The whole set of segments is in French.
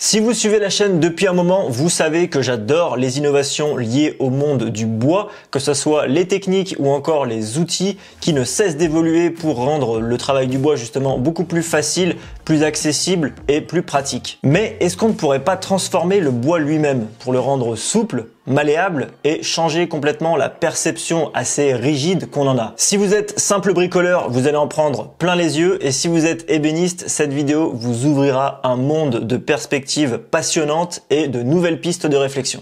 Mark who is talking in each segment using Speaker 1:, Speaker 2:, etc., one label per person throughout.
Speaker 1: Si vous suivez la chaîne depuis un moment, vous savez que j'adore les innovations liées au monde du bois, que ce soit les techniques ou encore les outils qui ne cessent d'évoluer pour rendre le travail du bois justement beaucoup plus facile, plus accessible et plus pratique. Mais est-ce qu'on ne pourrait pas transformer le bois lui-même pour le rendre souple, malléable et changer complètement la perception assez rigide qu'on en a? Si vous êtes simple bricoleur, vous allez en prendre plein les yeux, et si vous êtes ébéniste, cette vidéo vous ouvrira un monde de perspectives passionnantes et de nouvelles pistes de réflexion.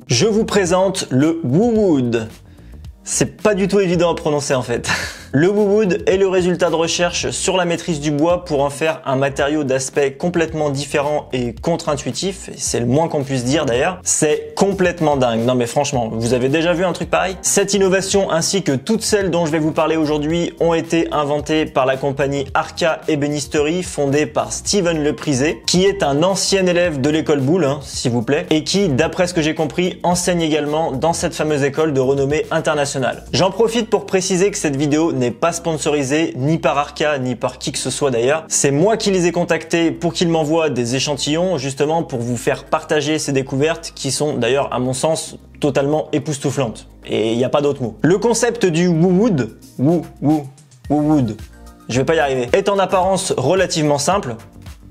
Speaker 1: Je vous présente le WooWood. C'est pas du tout évident à prononcer en fait. Le WooWood est le résultat de recherche sur la maîtrise du bois pour en faire un matériau d'aspect complètement différent et contre-intuitif, et c'est le moins qu'on puisse dire d'ailleurs. C'est complètement dingue. Non mais franchement, vous avez déjà vu un truc pareil? Cette innovation ainsi que toutes celles dont je vais vous parler aujourd'hui ont été inventées par la compagnie Arca Ébénisterie, fondée par Steven Leprisé, qui est un ancien élève de l'école Boulle, s'il vous plaît, et qui, d'après ce que j'ai compris, enseigne également dans cette fameuse école de renommée internationale. J'en profite pour préciser que cette vidéo n'est pas sponsorisé ni par Arca ni par qui que ce soit d'ailleurs. C'est moi qui les ai contactés pour qu'ils m'envoient des échantillons justement pour vous faire partager ces découvertes qui sont d'ailleurs à mon sens totalement époustouflantes. Et il n'y a pas d'autre mot. Le concept du WooWood, WooWood, je vais pas y arriver, est en apparence relativement simple.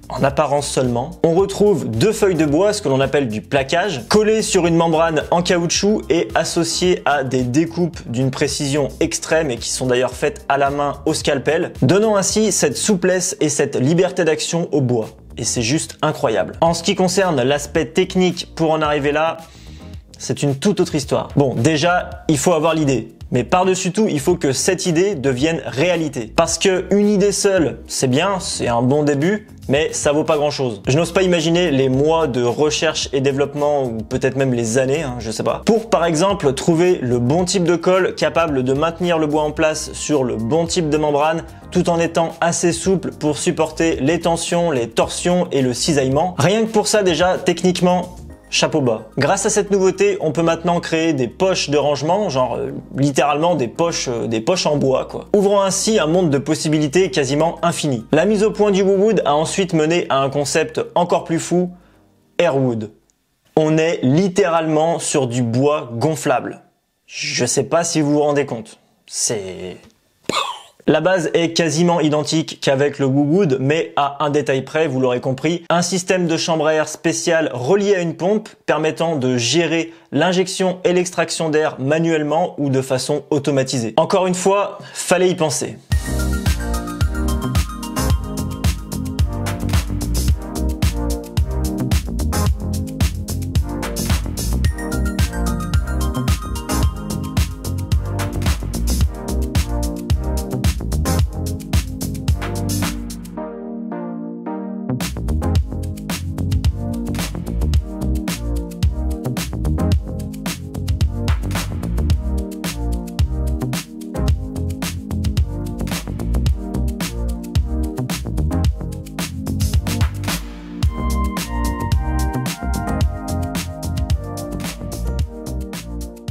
Speaker 1: En apparence seulement, on retrouve deux feuilles de bois, ce que l'on appelle du plaquage, collées sur une membrane en caoutchouc et associées à des découpes d'une précision extrême et qui sont d'ailleurs faites à la main au scalpel, donnant ainsi cette souplesse et cette liberté d'action au bois. Et c'est juste incroyable. En ce qui concerne l'aspect technique pour en arriver là, c'est une toute autre histoire. Bon, déjà, il faut avoir l'idée. Mais par-dessus tout, il faut que cette idée devienne réalité. Parce que une idée seule, c'est bien, c'est un bon début, mais ça vaut pas grand-chose. Je n'ose pas imaginer les mois de recherche et développement, ou peut-être même les années, je sais pas, pour par exemple trouver le bon type de colle capable de maintenir le bois en place sur le bon type de membrane, tout en étant assez souple pour supporter les tensions, les torsions et le cisaillement. Rien que pour ça déjà, techniquement, chapeau bas. Grâce à cette nouveauté, on peut maintenant créer des poches de rangement, genre littéralement des poches en bois quoi. Ouvrant ainsi un monde de possibilités quasiment infini. La mise au point du WooWood a ensuite mené à un concept encore plus fou, Airwood. On est littéralement sur du bois gonflable. Je sais pas si vous vous rendez compte. C'est... La base est quasiment identique qu'avec le WooWood, mais à un détail près, vous l'aurez compris, un système de chambre à air spécial relié à une pompe permettant de gérer l'injection et l'extraction d'air manuellement ou de façon automatisée. Encore une fois, fallait y penser.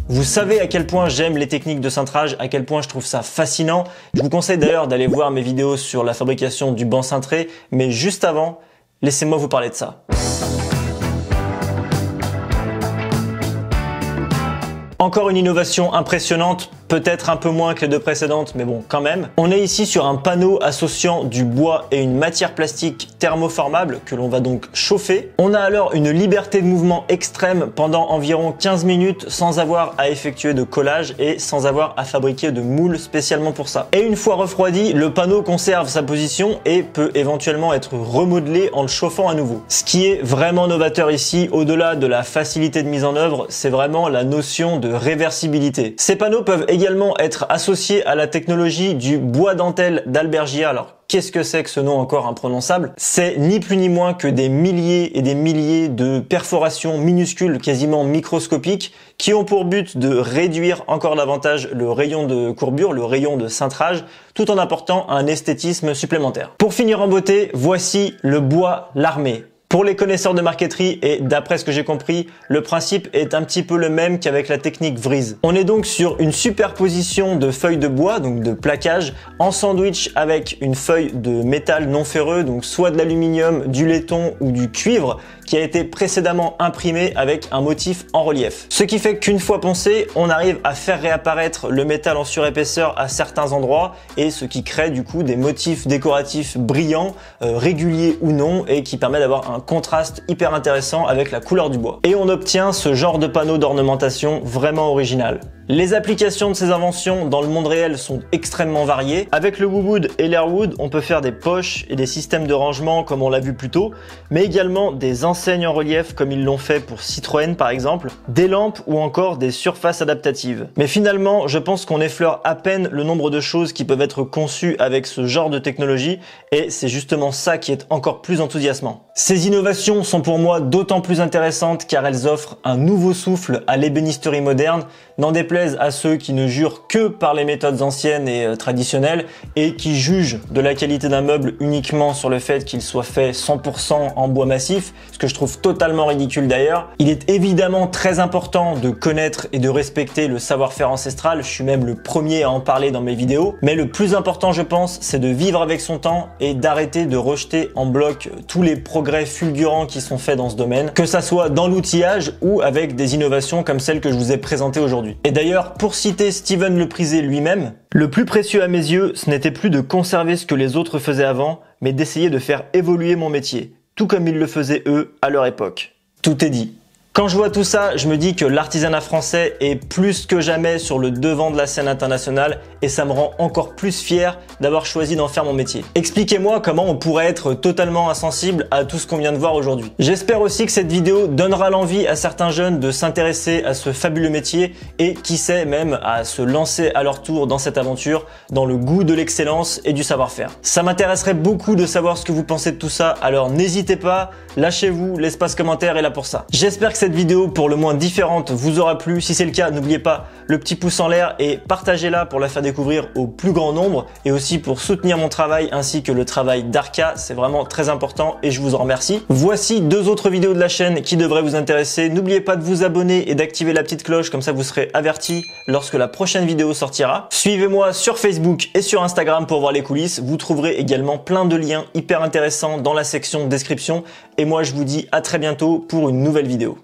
Speaker 1: Vous savez à quel point j'aime les techniques de cintrage, à quel point je trouve ça fascinant. Je vous conseille d'ailleurs d'aller voir mes vidéos sur la fabrication du banc cintré, mais juste avant, laissez-moi vous parler de ça. Encore une innovation impressionnante, peut-être un peu moins que les deux précédentes, mais bon, quand même. On est ici sur un panneau associant du bois et une matière plastique thermoformable que l'on va donc chauffer. On a alors une liberté de mouvement extrême pendant environ 15 minutes sans avoir à effectuer de collage et sans avoir à fabriquer de moule spécialement pour ça. Et une fois refroidi, le panneau conserve sa position et peut éventuellement être remodelé en le chauffant à nouveau. Ce qui est vraiment novateur ici, au-delà de la facilité de mise en œuvre, c'est vraiment la notion de réversibilité. Ces panneaux peuvent également être associés à la technologie du bois dentelle d'Albergia. Alors, qu'est-ce que c'est que ce nom encore imprononçable? C'est ni plus ni moins que des milliers et des milliers de perforations minuscules, quasiment microscopiques, qui ont pour but de réduire encore davantage le rayon de courbure, le rayon de cintrage, tout en apportant un esthétisme supplémentaire. Pour finir en beauté, voici le bois Larmé. Pour les connaisseurs de marqueterie et d'après ce que j'ai compris, le principe est un petit peu le même qu'avec la technique Vries. On est donc sur une superposition de feuilles de bois, donc de plaquage, en sandwich avec une feuille de métal non ferreux, donc soit de l'aluminium, du laiton ou du cuivre, qui a été précédemment imprimé avec un motif en relief. Ce qui fait qu'une fois poncé, on arrive à faire réapparaître le métal en surépaisseur à certains endroits et ce qui crée du coup des motifs décoratifs brillants, réguliers ou non, et qui permet d'avoir un contraste hyper intéressant avec la couleur du bois. Et on obtient ce genre de panneau d'ornementation vraiment original. Les applications de ces inventions dans le monde réel sont extrêmement variées. Avec le WooWood et l'Airwood, on peut faire des poches et des systèmes de rangement comme on l'a vu plus tôt, mais également des enseignes en relief comme ils l'ont fait pour Citroën par exemple, des lampes ou encore des surfaces adaptatives. Mais finalement, je pense qu'on effleure à peine le nombre de choses qui peuvent être conçues avec ce genre de technologie et c'est justement ça qui est encore plus enthousiasmant. Ces innovations sont pour moi d'autant plus intéressantes car elles offrent un nouveau souffle à l'ébénisterie moderne, n'en déplaise à ceux qui ne jurent que par les méthodes anciennes et traditionnelles et qui jugent de la qualité d'un meuble uniquement sur le fait qu'il soit fait 100% en bois massif, ce que je trouve totalement ridicule d'ailleurs. Il est évidemment très important de connaître et de respecter le savoir-faire ancestral, je suis même le premier à en parler dans mes vidéos, mais le plus important je pense c'est de vivre avec son temps et d'arrêter de rejeter en bloc tous les progrès fulgurants qui sont faits dans ce domaine, que ça soit dans l'outillage ou avec des innovations comme celles que je vous ai présentées aujourd'hui. Et d'ailleurs, pour citer Steven Le Prisé lui-même, le plus précieux à mes yeux, ce n'était plus de conserver ce que les autres faisaient avant, mais d'essayer de faire évoluer mon métier, tout comme ils le faisaient eux à leur époque. Tout est dit. Quand je vois tout ça, je me dis que l'artisanat français est plus que jamais sur le devant de la scène internationale et ça me rend encore plus fier d'avoir choisi d'en faire mon métier. Expliquez-moi comment on pourrait être totalement insensible à tout ce qu'on vient de voir aujourd'hui. J'espère aussi que cette vidéo donnera l'envie à certains jeunes de s'intéresser à ce fabuleux métier et qui sait même à se lancer à leur tour dans cette aventure, dans le goût de l'excellence et du savoir-faire. Ça m'intéresserait beaucoup de savoir ce que vous pensez de tout ça, alors n'hésitez pas, lâchez-vous, l'espace commentaire est là pour ça. J'espère que cette vidéo pour le moins différente vous aura plu. Si c'est le cas, n'oubliez pas le petit pouce en l'air et partagez-la pour la faire découvrir au plus grand nombre et aussi pour soutenir mon travail ainsi que le travail d'Arca. C'est vraiment très important et je vous en remercie. Voici 2 autres vidéos de la chaîne qui devraient vous intéresser. N'oubliez pas de vous abonner et d'activer la petite cloche, comme ça vous serez averti lorsque la prochaine vidéo sortira. Suivez-moi sur Facebook et sur Instagram pour voir les coulisses. Vous trouverez également plein de liens hyper intéressants dans la section description. Et moi je vous dis à très bientôt pour une nouvelle vidéo.